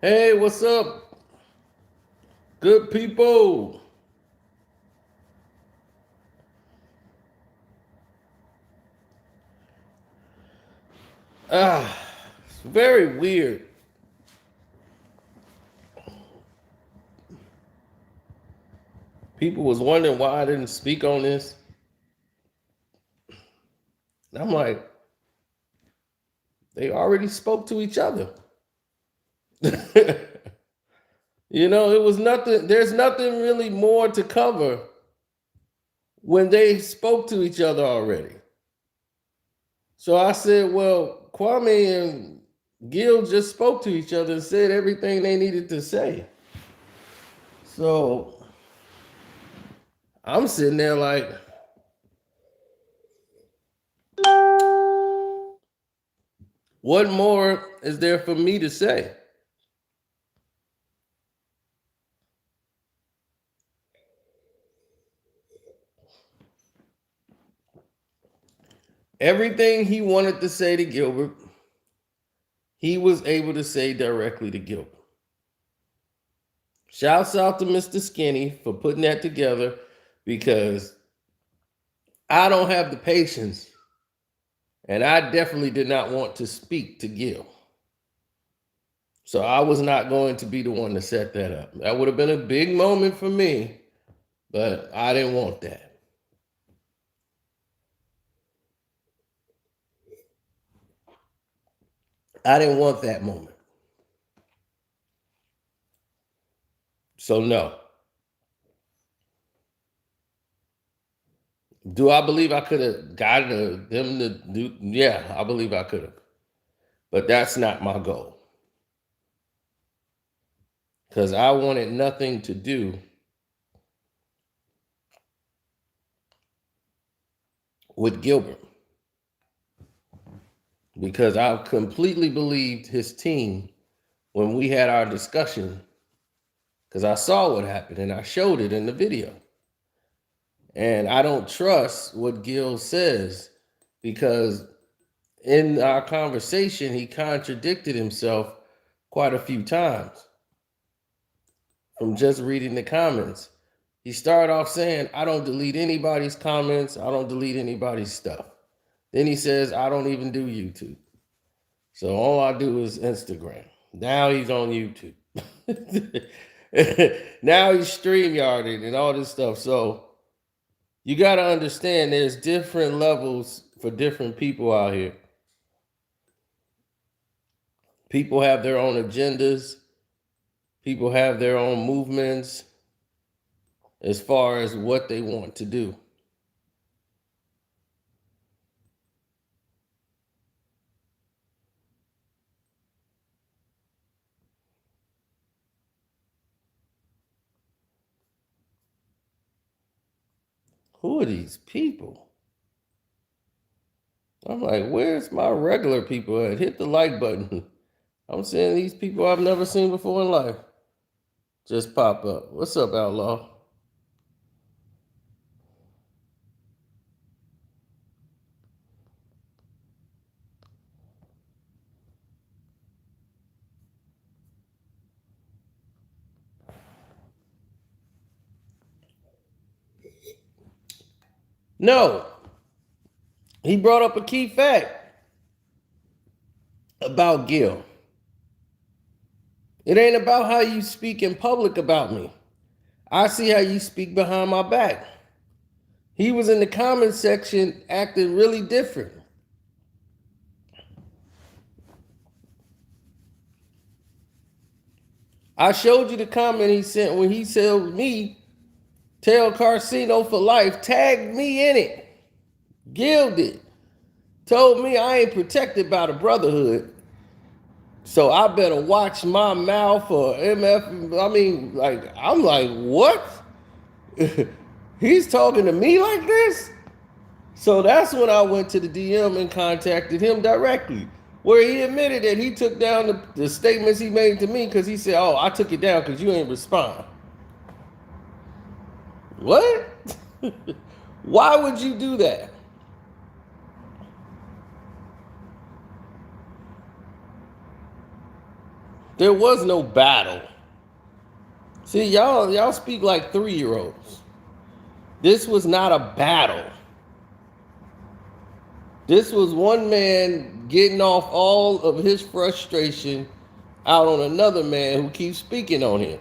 Hey, what's up, good people? It's very weird. People was wondering why I didn't speak on this. And I'm like, they already spoke to each other. It was nothing. There's nothing really more to cover when they spoke to each other already. So I said, well, Kwame and Gil just spoke to each other and said everything they needed to say. So I'm sitting there like, what more is there for me to say? Everything he wanted to say to Gilbert, he was able to say directly to Gilbert. Shouts out to Mr. Skinny for putting that together because I don't have the patience and I definitely did not want to speak to Gil. So I was not going to be the one to set that up. That would have been a big moment for me, but I didn't want that. I didn't want that moment. So no. Do I believe I could have gotten them to do? Yeah, I believe I could have. But that's not my goal. Because I wanted nothing to do with Gilbert. Because I completely believed his team when we had our discussion. Because I saw what happened and I showed it in the video. And I don't trust what Gil says because in our conversation, he contradicted himself quite a few times from just reading the comments. He started off saying, I don't delete anybody's comments. I don't delete anybody's stuff. Then he says, I don't even do YouTube. So all I do is Instagram. Now he's on YouTube. Now he's StreamYarding and all this stuff. So you got to understand there's different levels for different people out here. People have their own agendas. People have their own movements as far as what they want to do. Who are these people? I'm like, where's my regular people at? Hit the like button. I'm seeing these people I've never seen before in life just pop up. What's up, Outlaw? No, he brought up a key fact about Gil. It ain't about how you speak in public about me. I see how you speak behind my back. He was in the comment section acting really different. I showed you the comment he sent when he told me, tell Carcino for life, tagged me in it. Gil did. Told me I ain't protected by the brotherhood. So I better watch my mouth or MF. I mean, like, I'm like, what? He's talking to me like this? So that's when I went to the DM and contacted him directly, where he admitted that he took down the statements he made to me because he said, oh, I took it down because you ain't respond. What? Why would you do that? There was no battle. See, y'all speak like 3-year-olds. This was not a battle. This was one man getting off all of his frustration out on another man who keeps speaking on him.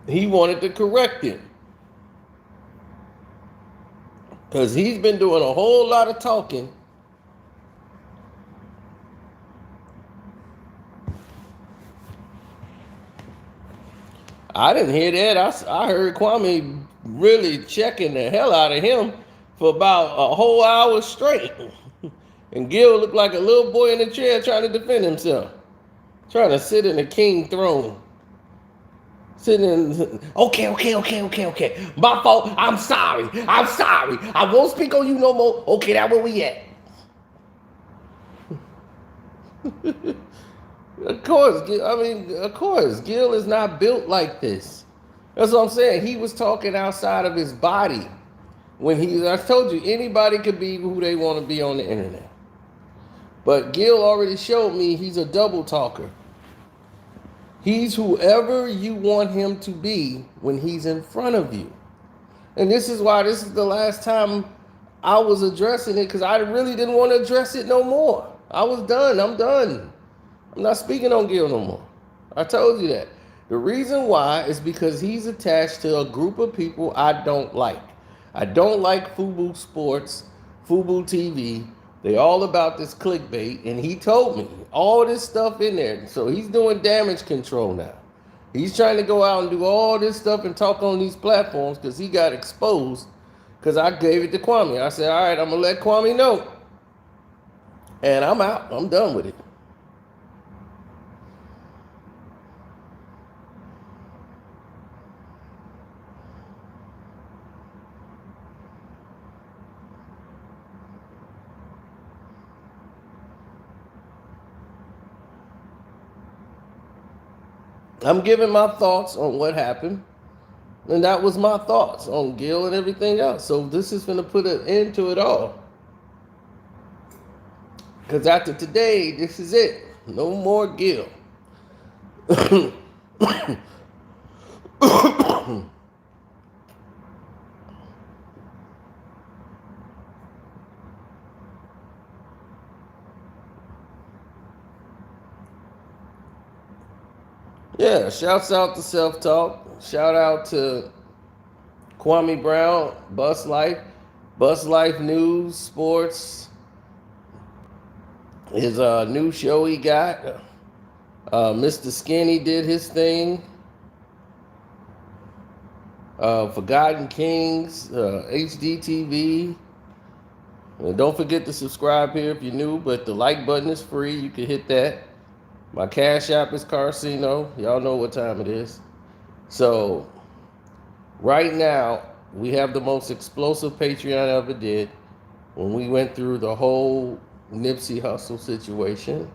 He wanted to correct him. Because he's been doing a whole lot of talking. I didn't hear that. I heard Kwame really checking the hell out of him for about a whole hour straight. And Gil looked like a little boy in a chair trying to defend himself. Trying to sit in a king throne. Sitting in, okay. My fault. I'm sorry. I won't speak on you no more. Okay, that's where we at. Of course, Gil is not built like this. That's what I'm saying. He was talking outside of his body. I told you, anybody could be who they want to be on the internet. But Gil already showed me he's a double talker. He's whoever you want him to be when he's in front of you. And this is why this is the last time I was addressing it, because I really didn't want to address it no more. I was done. I'm done. I'm not speaking on Gil no more. I told you that. The reason why is because he's attached to a group of people I don't like. I don't like FUBU Sports, FUBU TV. They all about this clickbait, and he told me all this stuff in there. So he's doing damage control now. He's trying to go out and do all this stuff and talk on these platforms because he got exposed because I gave it to Kwame. I said, all right, I'm going to let Kwame know. And I'm out. I'm done with it. I'm giving my thoughts on what happened, and that was my thoughts on Gil and everything else. So this is going to put an end to it all. Because after today, this is it. No more Gil. Yeah, shouts out to Self Talk. Shout out to Kwame Brown, Bus Life News, Sports. His new show he got. Mr. Skinny did his thing. Forgotten Kings, HDTV. And don't forget to subscribe here if you're new, but the like button is free. You can hit that. My Cash App is Carcino. Y'all know what time it is. So, right now, we have the most explosive Patreon I ever did. When we went through the whole Nipsey Hussle situation,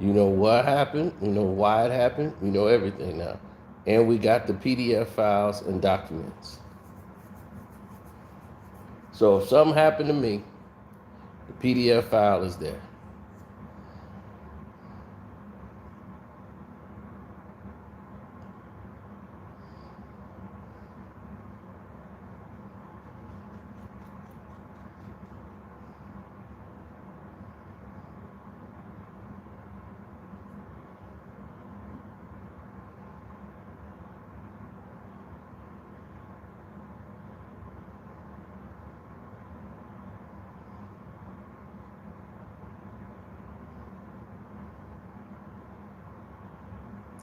you know what happened, you know why it happened, you know everything now. And we got the PDF files and documents. So if something happened to me, the PDF file is there.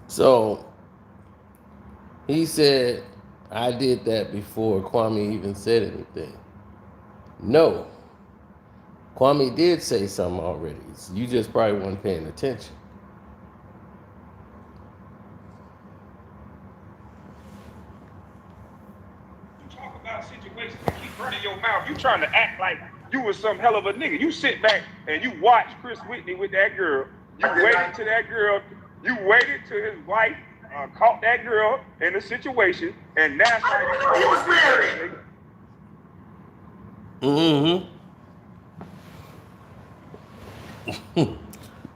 So he said, I did that before Kwame even said anything. No. Kwame did say something already. You just probably weren't paying attention. You talk about situations and keep running your mouth. You trying to act like you was some hell of a nigga. You sit back and you watch Chris Whitney with that girl. You waited till that girl. You waited till his wife caught that girl in a situation, and now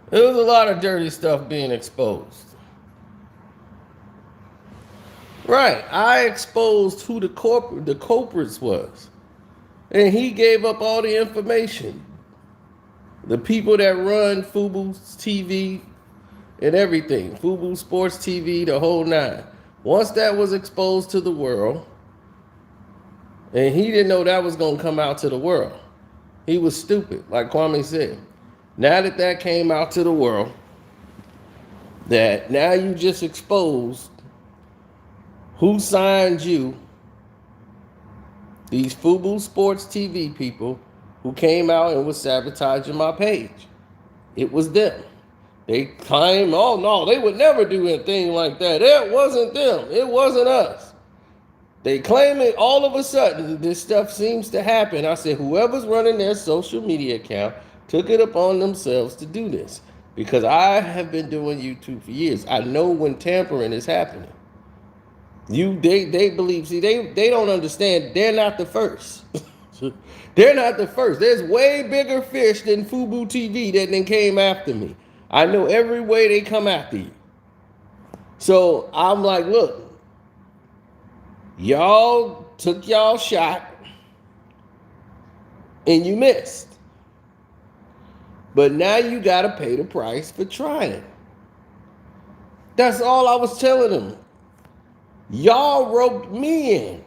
There was a lot of dirty stuff being exposed. Right. I exposed who the culprits was. And he gave up all the information. The people that run Fubu TV and everything, Fubu Sports TV, the whole nine. Once that was exposed to the world, and he didn't know that was going to come out to the world. He was stupid, like Kwame said. Now that that came out to the world, that now you just exposed who signed you, these Fubu Sports TV people who came out and was sabotaging my page. It was them. They claim, oh no, they would never do anything like that. It wasn't them. It wasn't us. They claim it all of a sudden. This stuff seems to happen. I said, whoever's running their social media account took it upon themselves to do this. Because I have been doing YouTube for years. I know when tampering is happening. They believe, see, they don't understand. They're not the first. They're not the first. There's way bigger fish than Fubu TV that then came after me. I know every way they come after you. So I'm like, look, y'all took y'all shot and you missed. But now you got to pay the price for trying. That's all I was telling them. Y'all roped me in.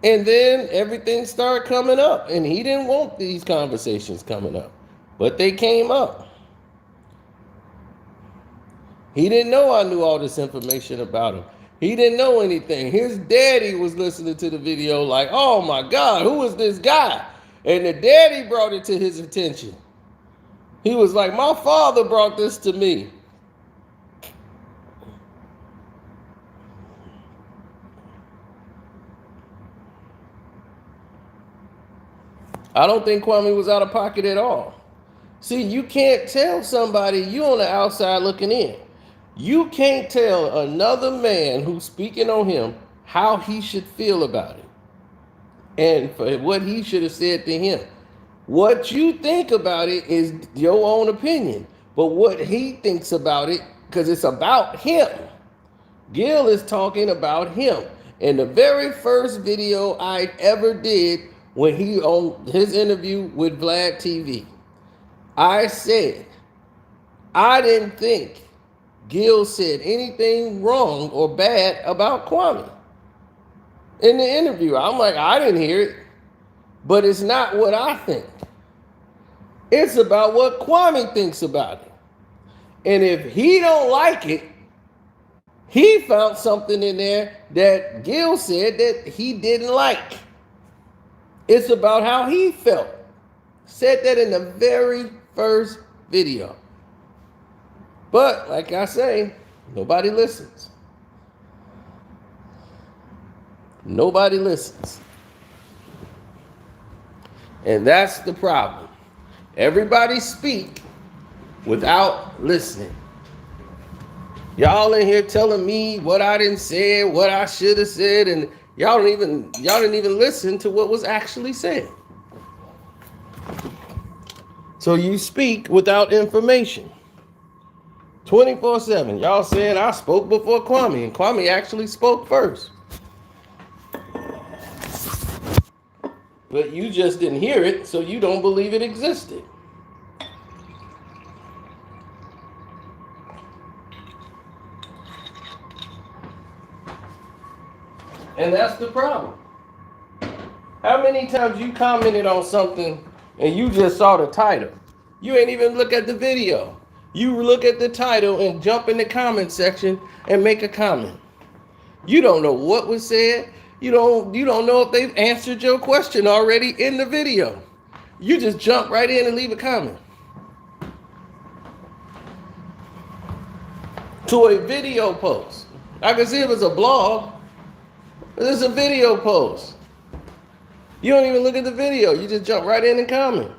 And then everything started coming up. And he didn't want these conversations coming up. But they came up. He didn't know I knew all this information about him. He didn't know anything. His daddy was listening to the video like, oh my God, who is this guy? And the daddy brought it to his attention. He was like, my father brought this to me. I don't think Kwame was out of pocket at all. See, you can't tell somebody, you on the outside looking in. You can't tell another man who's speaking on him how he should feel about it. And for what he should have said to him. What you think about it is your own opinion. But what he thinks about it, because it's about him. Gil is talking about him. And the very first video I ever did when he on his interview with Vlad TV, I said, I didn't think Gil said anything wrong or bad about Kwame. In the interview, I'm like, I didn't hear it, but it's not what I think. It's about what Kwame thinks about it. And if he don't like it, he found something in there that Gil said that he didn't like. It's about how he felt. Said that in the very first video. But like I say, nobody listens. Nobody listens. And that's the problem. Everybody speak without listening. Y'all in here telling me what I didn't say, what I should have said, and y'all didn't even listen to what was actually said. So you speak without information. 24/7. Y'all saying I spoke before Kwame, and Kwame actually spoke first. But you just didn't hear it, so you don't believe it existed. And that's the problem. How many times you commented on something and you just saw the title? You ain't even look at the video. You look at the title and jump in the comment section and make a comment. You don't know what was said. You don't know if they've answered your question already in the video. You just jump right in and leave a comment. To a video post. I can see if it's a blog, but it's a video post. You don't even look at the video. You just jump right in and comment.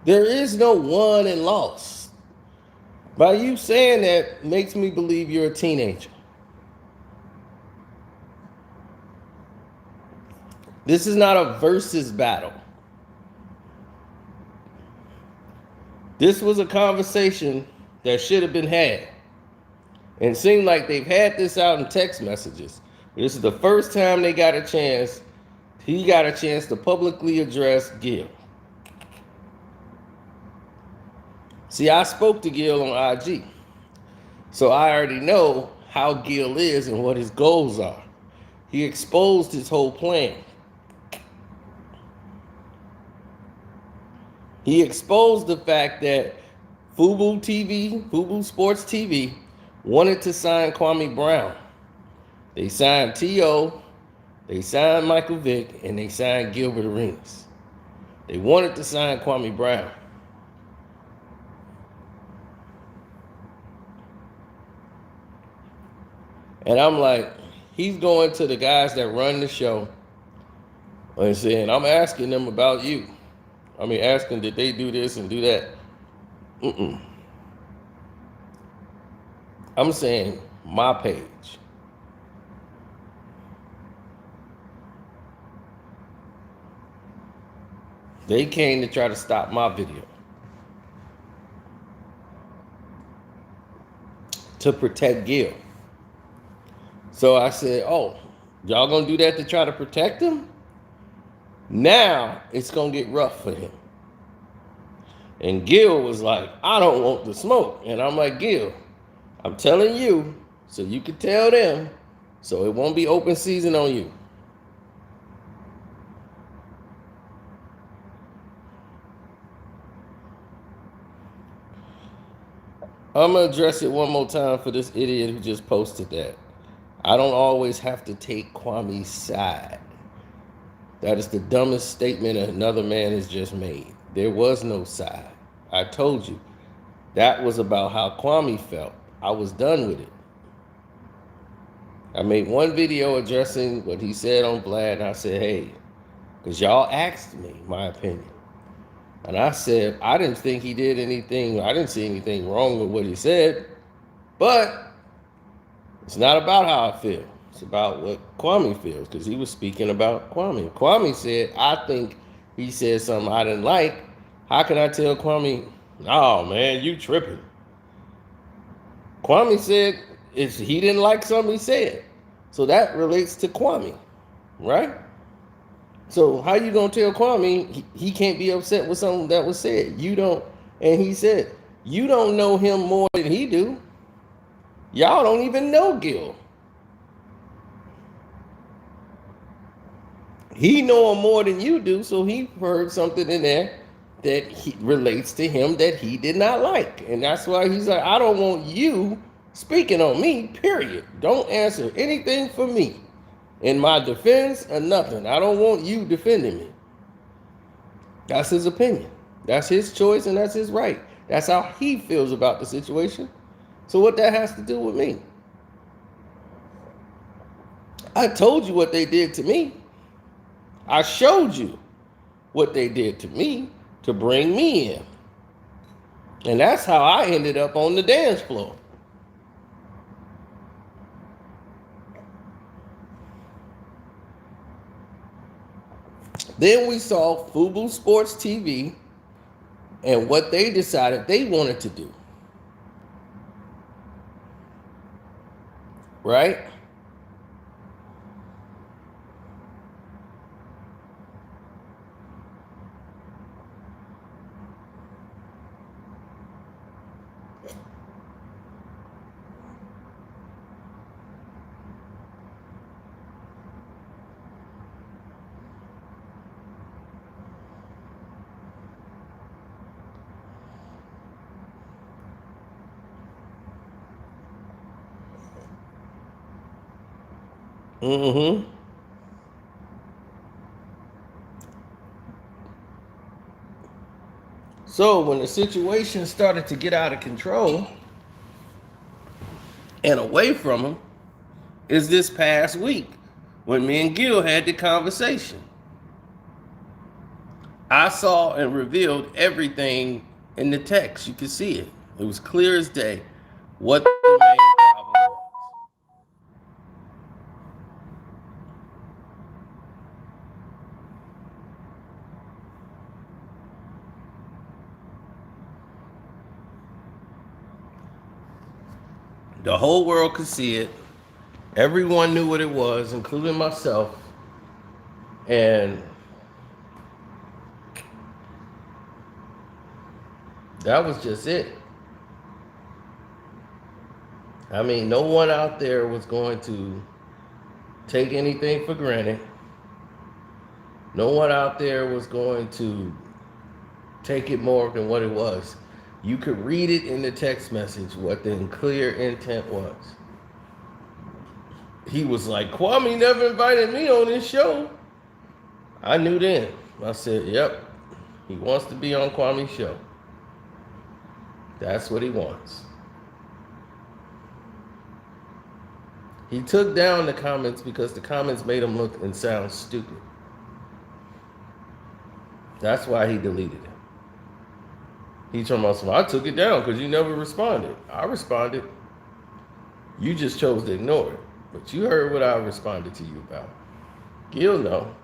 There is no won and loss. By you saying that makes me believe you're a teenager. This is not a versus battle. This was a conversation that should have been had. And it seemed like they've had this out in text messages. This is the first time they got a chance. He got a chance to publicly address Gil. See, I spoke to Gil on IG. So I already know how Gil is and what his goals are. He exposed his whole plan. He exposed the fact that Fubu Sports TV, wanted to sign Kwame Brown. They signed T.O., they signed Michael Vick, and they signed Gilbert Arenas. They wanted to sign Kwame Brown. And I'm like, he's going to the guys that run the show and saying, I'm asking them about you. I mean, asking, did they do this and do that? I'm saying my page. They came to try to stop my video. To protect Gil. So I said, oh, y'all gonna do that to try to protect him? Now it's gonna get rough for him. And Gil was like, I don't want the smoke. And I'm like, Gil, I'm telling you so you can tell them so it won't be open season on you. I'm going to address it one more time for this idiot who just posted that. I don't always have to take Kwame's side. That is the dumbest statement another man has just made. There was no side. I told you. That was about how Kwame felt. I was done with it. I made one video addressing what he said on Vlad, and I said, hey, because y'all asked me my opinion. And I said, I didn't think he did anything. I didn't see anything wrong with what he said. But it's not about how I feel. It's about what Kwame feels, because he was speaking about Kwame. Kwame said, I think he said something I didn't like. How can I tell Kwame, oh, man, you tripping? Kwame said he didn't like something he said. So that relates to Kwame, right? So how you gonna tell Kwame he can't be upset with something that was said? You don't, and he said, you don't know him more than he do. Y'all don't even know Gil. He know him more than you do, so he heard something in there that relates to him that he did not like. And that's why he's like, I don't want you speaking on me, period. Don't answer anything for me. In my defense or nothing. I don't want you defending me. That's his opinion. That's his choice and that's his right. That's how he feels about the situation. So what that has to do with me? I told you what they did to me. I showed you what they did to me to bring me in. And that's how I ended up on the dance floor. Then we saw Fubu Sports TV and what they decided they wanted to do. Right? Mm-hmm. So when the situation started to get out of control and away from him is this past week when me and Gil had the conversation. I saw and revealed everything in the text. You could see it. It was clear as day what the main problem was. The whole world could see it. Everyone knew what it was, including myself. And that was just it. I mean, no one out there was going to take anything for granted. No one out there was going to take it more than what it was. You could read it in the text message what the clear intent was. He was like, Kwame never invited me on this show. I knew then. I said, yep, he wants to be on Kwame's show. That's what he wants. He took down the comments because the comments made him look and sound stupid. That's why he deleted it. He told me, I took it down because you never responded. I responded. You just chose to ignore it. But you heard what I responded to you about. Gil, no.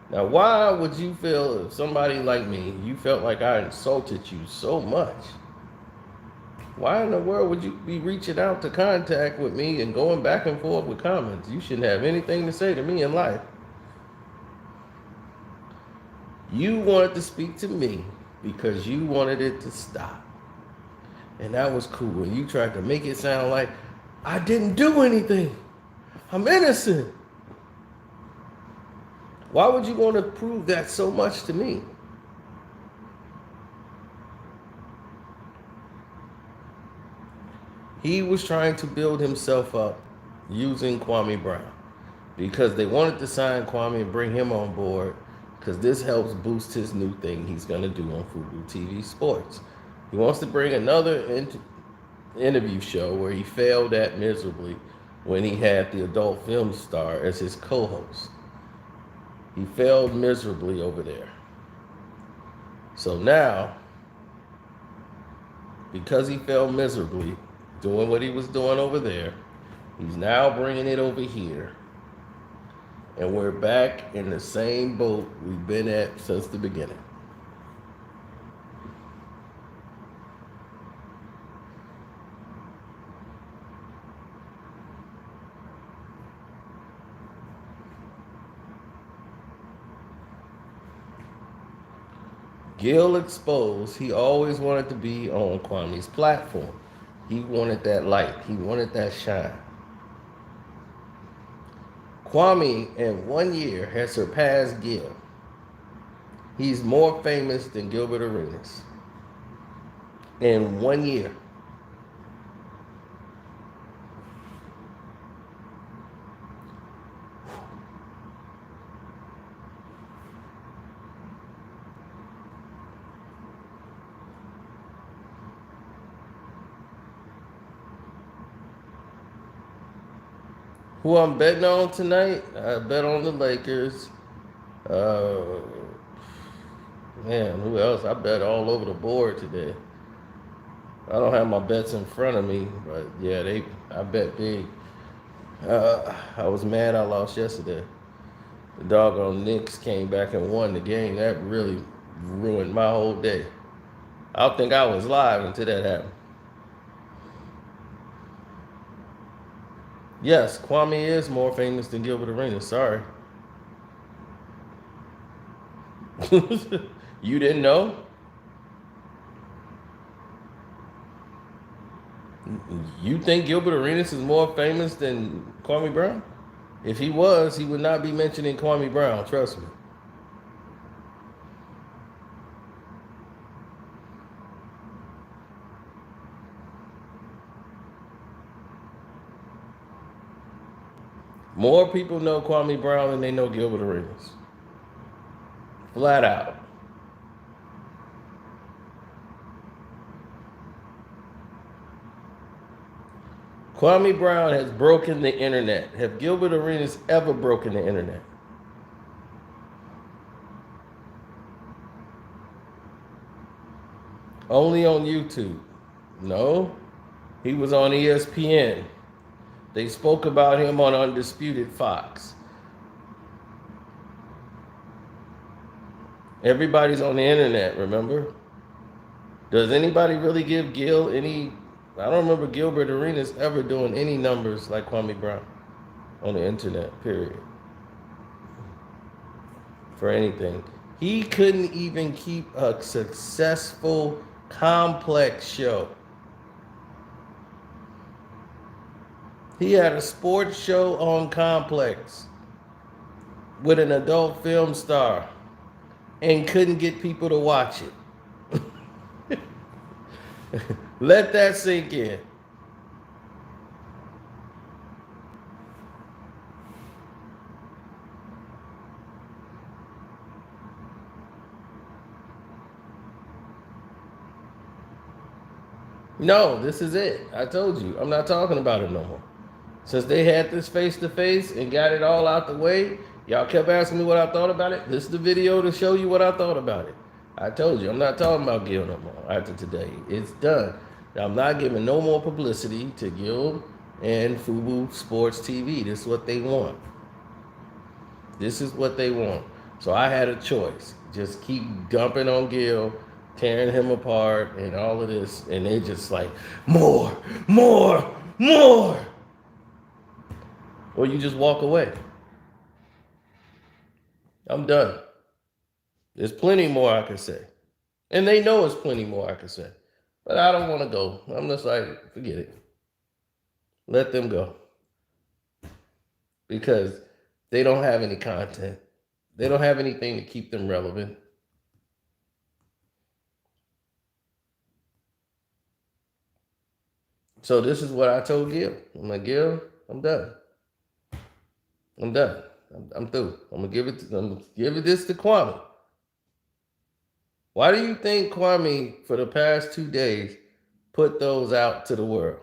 Now, why would you feel, if somebody like me, you felt like I insulted you so much? Why in the world would you be reaching out to contact with me and going back and forth with comments? You shouldn't have anything to say to me in life. You wanted to speak to me because you wanted it to stop. And that was cool. And you tried to make it sound like I didn't do anything. I'm innocent. Why would you want to prove that so much to me? He was trying to build himself up using Kwame Brown because they wanted to sign Kwame and bring him on board because this helps boost his new thing he's going to do on Fubu TV Sports. He wants to bring another interview show where he failed at miserably when he had the adult film star as his co-host. He failed miserably over there. So now, because he failed miserably doing what he was doing over there, he's now bringing it over here. And we're back in the same boat we've been at since the beginning. Gil exposed, he always wanted to be on Kwame's platform. He wanted that light. He wanted that shine. Kwame, in 1 year, has surpassed Gil. He's more famous than Gilbert Arenas. In 1 year. Who I'm betting on tonight? I bet on the Lakers. Man, who else? I bet all over the board today. I don't have my bets in front of me, but yeah, I bet big. I was mad I lost yesterday. The doggone Knicks came back and won the game. That really ruined my whole day. I don't think I was live until that happened. Yes, Kwame is more famous than Gilbert Arenas. Sorry. You didn't know? You think Gilbert Arenas is more famous than Kwame Brown? If he was, he would not be mentioning Kwame Brown. Trust me. More people know Kwame Brown than they know Gilbert Arenas. Flat out. Kwame Brown has broken the internet. Have Gilbert Arenas ever broken the internet? Only on YouTube. No, he was on ESPN. They spoke about him on Undisputed Fox. Everybody's on the internet, remember? Does anybody really give Gil any? I don't remember Gilbert Arenas ever doing any numbers like Kwame Brown on the internet, period. For anything. He couldn't even keep a successful complex show. He had a sports show on Complex with an adult film star and couldn't get people to watch it. Let that sink in. No, this is it. I told you. I'm not talking about it no more. Since they had this face to face and got it all out the way, y'all kept asking me what I thought about it. This is the video to show you what I thought about it. I told you, I'm not talking about Gil no more after today. It's done. I'm not giving no more publicity to Gil and Fubu Sports TV. This is what they want. This is what they want. So I had a choice. Just keep dumping on Gil, tearing him apart and all of this. And they just like, more, more, more. Or you just walk away. I'm done. There's plenty more I can say. And they know there's plenty more I can say. But I don't want to go. I'm just like, forget it. Let them go. Because they don't have any content. They don't have anything to keep them relevant. So this is what I told Gil. I'm like, Gil, I'm done. I'm done. I'm through. I'm gonna give it this to Kwame. Why do you think Kwame, for the past 2 days, put those out to the world?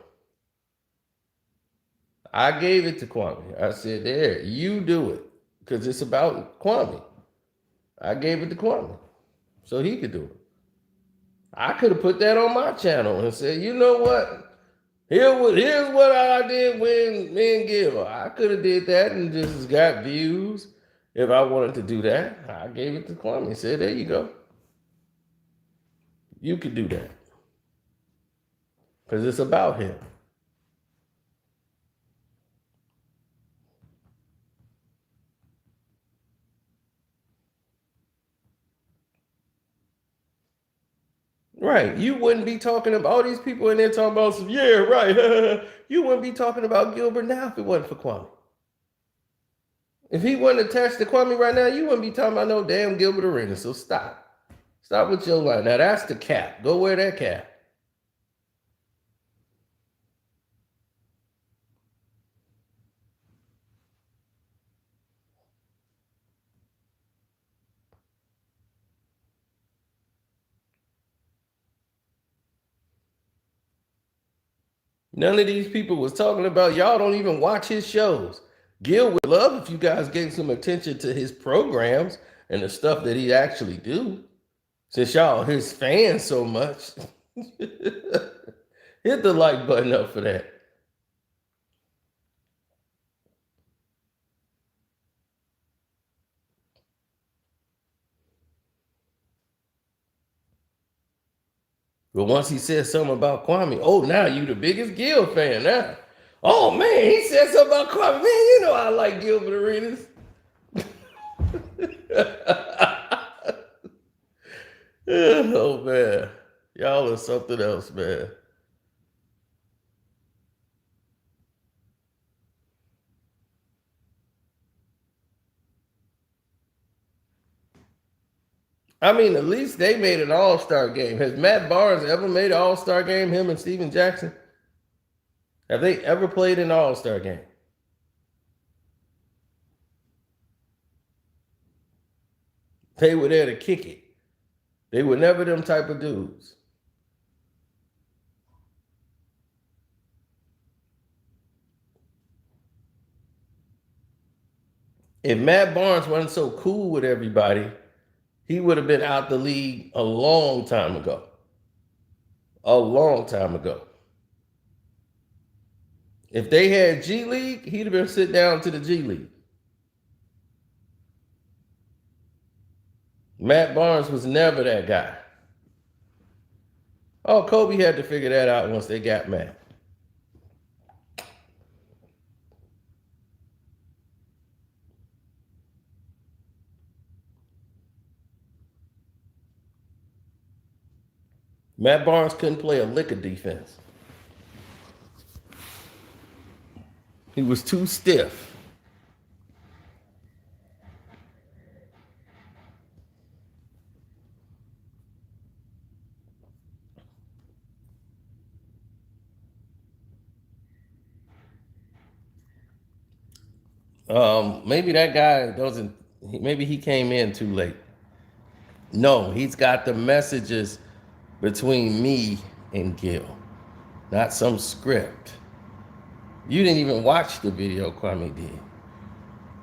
I gave it to Kwame. I said, there, you do it. Because it's about Kwame. I gave it to Kwame. So he could do it. I could have put that on my channel and said, you know what? Here's what I did when me and Gil. I could have did that and just got views if I wanted to do that. I gave it to Kwame and said, there you go. You could do that. Because it's about him. Right. You wouldn't be talking about all these people in there talking about some, yeah, right. You wouldn't be talking about Gilbert now if it wasn't for Kwame. If he wasn't attached to Kwame right now, you wouldn't be talking about no damn Gilbert Arenas. So stop. Stop with your line. Now that's the cap. Go wear that cap. None of these people was talking about, y'all don't even watch his shows. Gil would love if you guys gave some attention to his programs and the stuff that he actually do. Since y'all his fans so much. Hit the like button up for that. But once he said something about Kwame, oh, now you the biggest Gil fan now. Oh man, he said something about Kwame. Man, you know I like Gilbert Arenas. Oh man, y'all are something else, man. I mean, at least they made an all-star game. Has Matt Barnes ever made an all-star game, him and Steven Jackson? Have they ever played an all-star game? They were there to kick it. They were never them type of dudes. If Matt Barnes wasn't so cool with everybody, he would have been out the league a long time ago. a long time ago. If they had G League, he'd have been sit down to the G League. Matt Barnes was never that guy. Oh, Kobe had to figure that out once they got Matt. Matt Barnes couldn't play a lick of defense. He was too stiff. Maybe that guy doesn't, maybe he came in too late. No, he's got the messages between me and Gil, not some script. You didn't even watch the video Kwame did.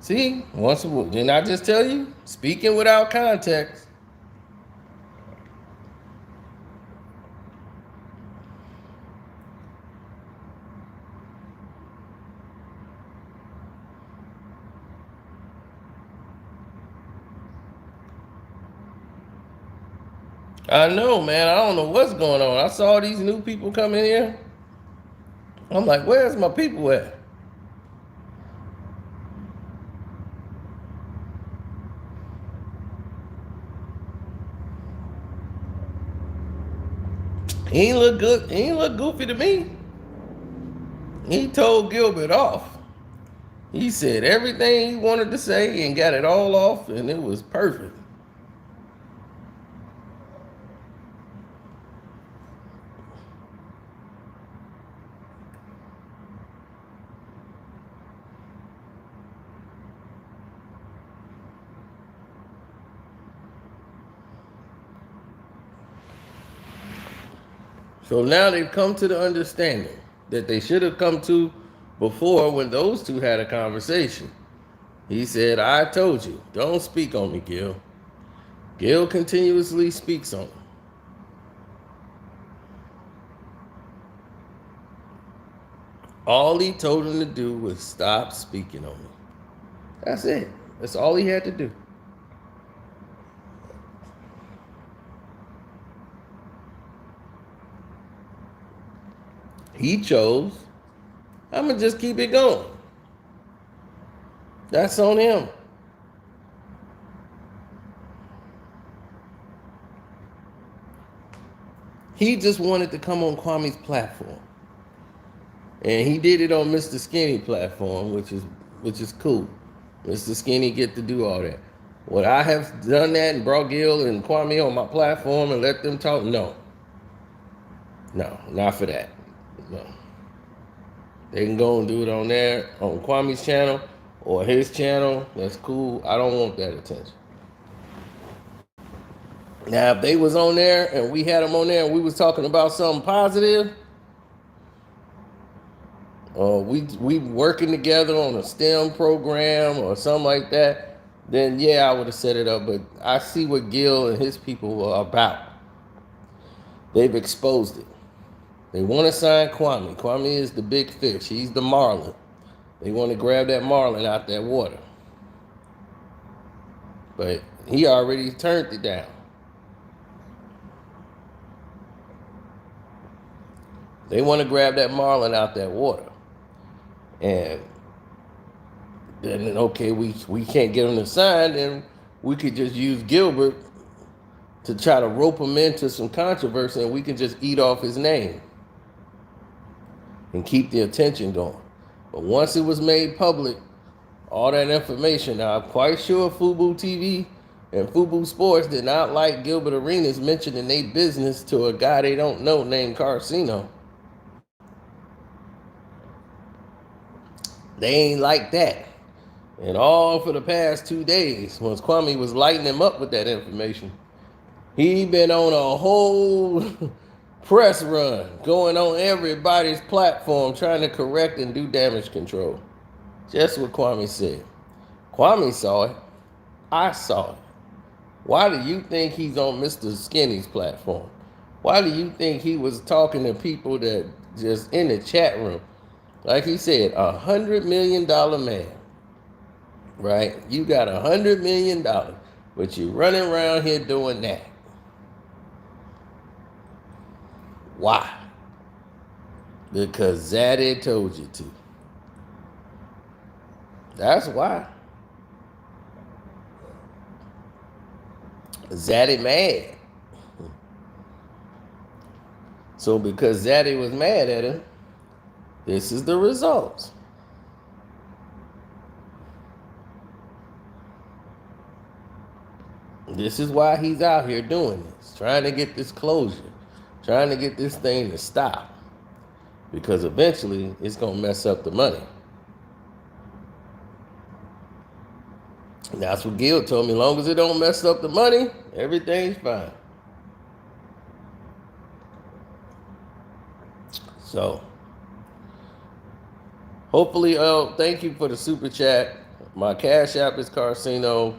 See, didn't I just tell you? Speaking without context. I know, man. I don't know what's going on. I saw these new people come in here. I'm like, where's my people at? He ain't look good. He ain't look goofy to me. He told Gilbert off. He said everything he wanted to say and got it all off, and it was perfect. So now they've come to the understanding that they should have come to before when those two had a conversation. He said, I told you, don't speak on me, Gil. Gil continuously speaks on him. All he told him to do was stop speaking on me. That's it. That's all he had to do. He chose, I'm going to just keep it going. That's on him. He just wanted to come on Kwame's platform. And he did it on Mr. Skinny platform, which is cool. Mr. Skinny get to do all that. Would I have done that and brought Gil and Kwame on my platform and let them talk? No. No, not for that. No. They can go and do it on there, on Kwame's channel or his channel. That's cool. I don't want that attention. Now, if they was on there and we had them on there and we was talking about something positive, or we working together on a STEM program or something like that, then yeah, I would have set it up. But I see what Gil and his people are about. They've exposed it. They want to sign Kwame. Kwame is the big fish. He's the marlin. They want to grab that marlin out that water. But he already turned it down. They want to grab that marlin out that water. And then, okay, we can't get him to sign, then we could just use Gilbert to try to rope him into some controversy, and we can just eat off his name and keep the attention going. But once it was made public, all that information, now I'm quite sure Fubu TV and Fubu Sports did not like Gilbert Arenas mentioning their business to a guy they don't know named Carcino. They ain't like that. And all for the past 2 days, once Kwame was lighting him up with that information, he been on a whole press run, going on everybody's platform, trying to correct and do damage control. Just what Kwame said. Kwame saw it. I saw it. Why do you think he's on Mr. Skinny's platform? Why do you think he was talking to people that just in the chat room? Like he said, $100 million man, right? You got $100 million, but you running around here doing that. Why? Because Zaddy told you to. That's why. Zaddy mad. So because Zaddy was mad at him, this is the results. This is why he's out here doing this, trying to get this closure, trying to get this thing to stop. Because eventually it's going to mess up the money. And that's what Gil told me. As long as it don't mess up the money, everything's fine. So, hopefully, thank you for the super chat. My Cash App is Carcino.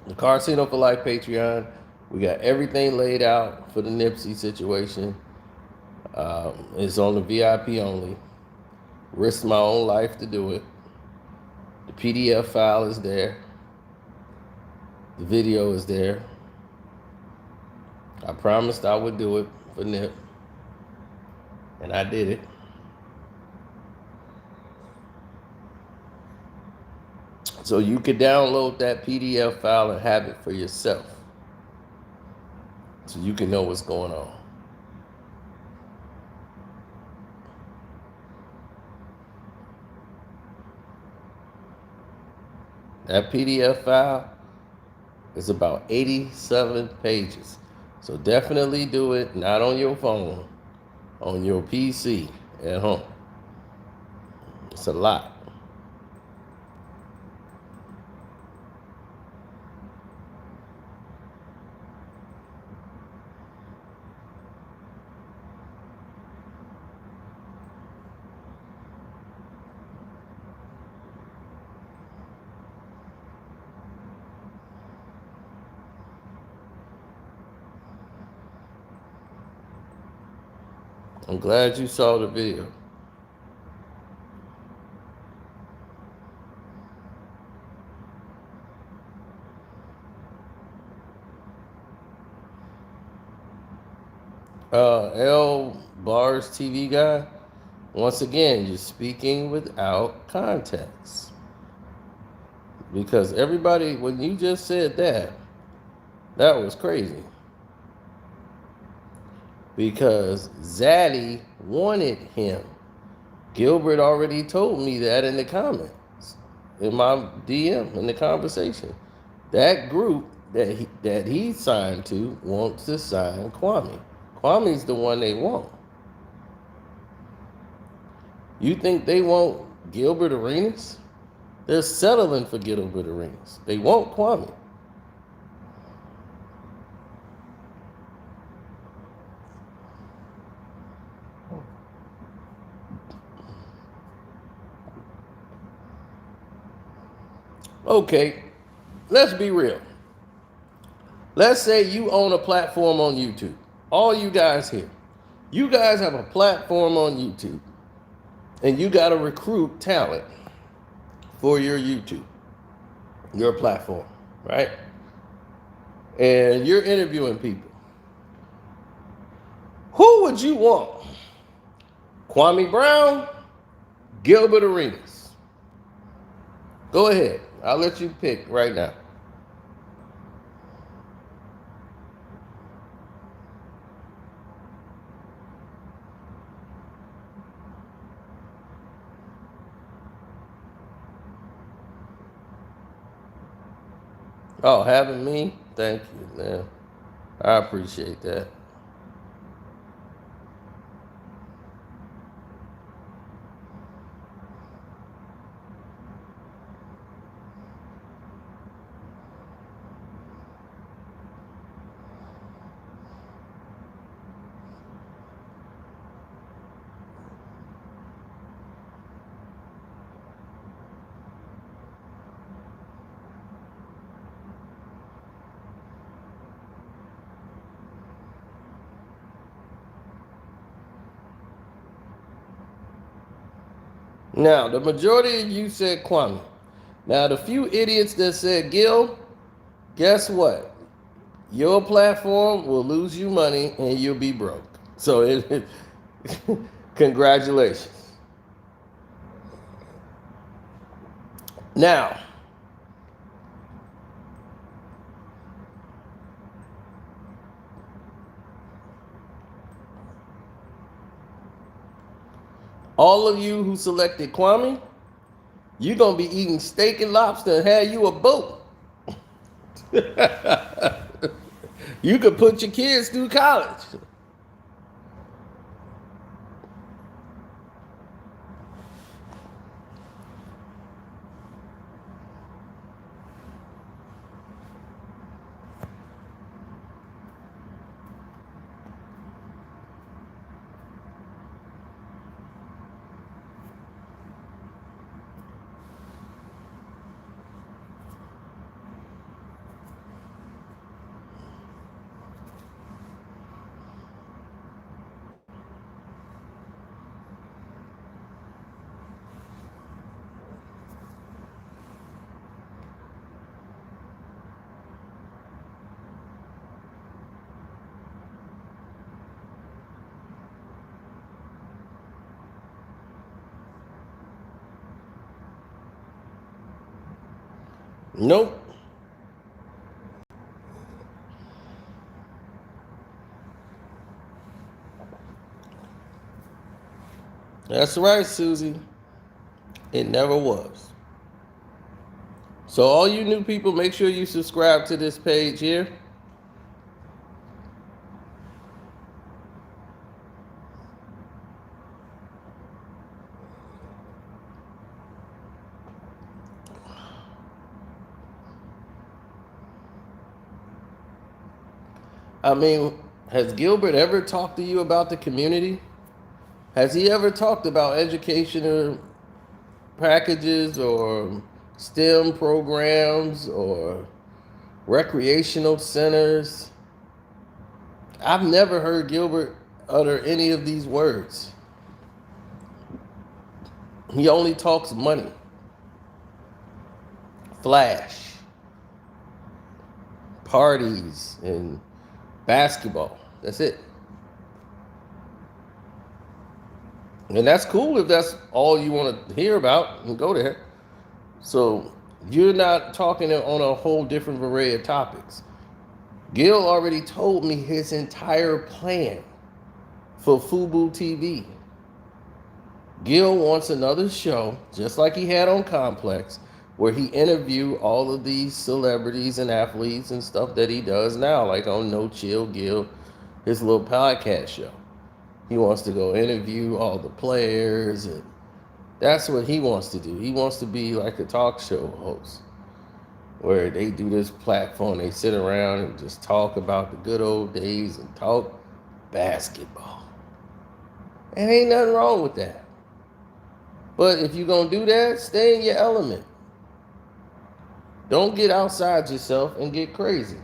The Carcino for Life Patreon. We got everything laid out for the Nipsey situation. It's on the VIP only. Risk my own life to do it. The PDF file is there. The video is there. I promised I would do it for Nip. And I did it. So you could download that PDF file and have it for yourself. So you can know what's going on. That PDF file is about 87 pages. So definitely do it, not on your phone, on your PC at home. It's a lot. I'm glad you saw the video. L Bars TV guy, once again, you're speaking without context. Because everybody, when you just said that was crazy. Because Zaddy wanted him. Gilbert already told me that in the comments, in my DM, in the conversation. That group that he signed to wants to sign Kwame. Kwame's the one they want. You think they want Gilbert Arenas? They're settling for Gilbert Arenas. They want Kwame. Okay, let's be real. Let's say you own a platform on YouTube. All you guys here. You guys have a platform on YouTube. And you got to recruit talent for your YouTube, your platform, right? And you're interviewing people. Who would you want? Kwame Brown, Gilbert Arenas? Go ahead. I'll let you pick right now. Oh, having me? Thank you, man. I appreciate that. Now, the majority of you said Kwame. Now, the few idiots that said Gil, guess what? Your platform will lose you money and you'll be broke. So, congratulations. Now, all of you who selected Kwame, you're going to be eating steak and lobster and have you a boat. You could put your kids through college. Nope. That's right, Susie. It never was. So all you new people, make sure you subscribe to this page here. I mean, has Gilbert ever talked to you about the community? Has he ever talked about educational packages or STEM programs or recreational centers? I've never heard Gilbert utter any of these words. He only talks money, flash, parties, and basketball. That's it. And that's cool if that's all you want to hear about and go there. So you're not talking on a whole different array of topics. Gil already told me his entire plan for Fubu TV. Gil wants another show, just like he had on Complex, where he interview all of these celebrities and athletes and stuff that he does now, like on No Chill Gil, his little podcast show. He wants to go interview all the players, and that's what he wants to do. He wants to be like a talk show host, where they do this platform, they sit around and just talk about the good old days and talk basketball. And ain't nothing wrong with that. But if you're going to do that, stay in your element. Don't get outside yourself and get crazy.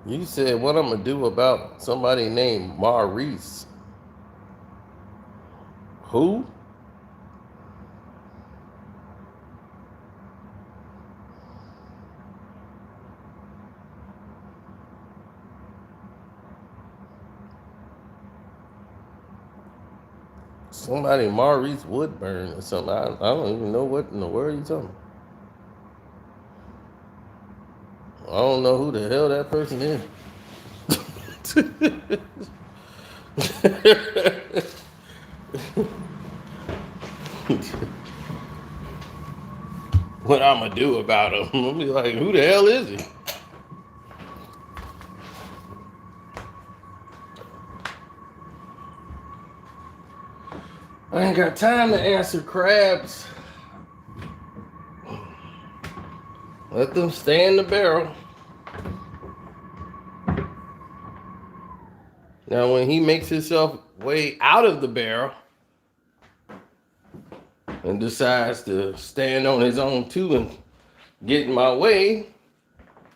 You said what I'm going to do about somebody named Maurice. Who? Somebody Maurice Woodburn or something. I don't even know what in the world you're talking about. I don't know who the hell that person is. What I'm gonna do about him? I'm gonna be like, who the hell is he? I ain't got time to answer crabs. Let them stay in the barrel. Now, when he makes himself way out of the barrel and decides to stand on his own too and get in my way,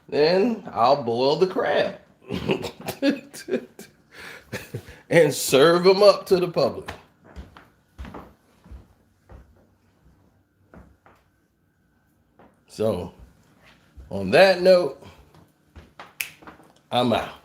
then I'll boil the crab and serve them up to the public. So, on that note, I'm out.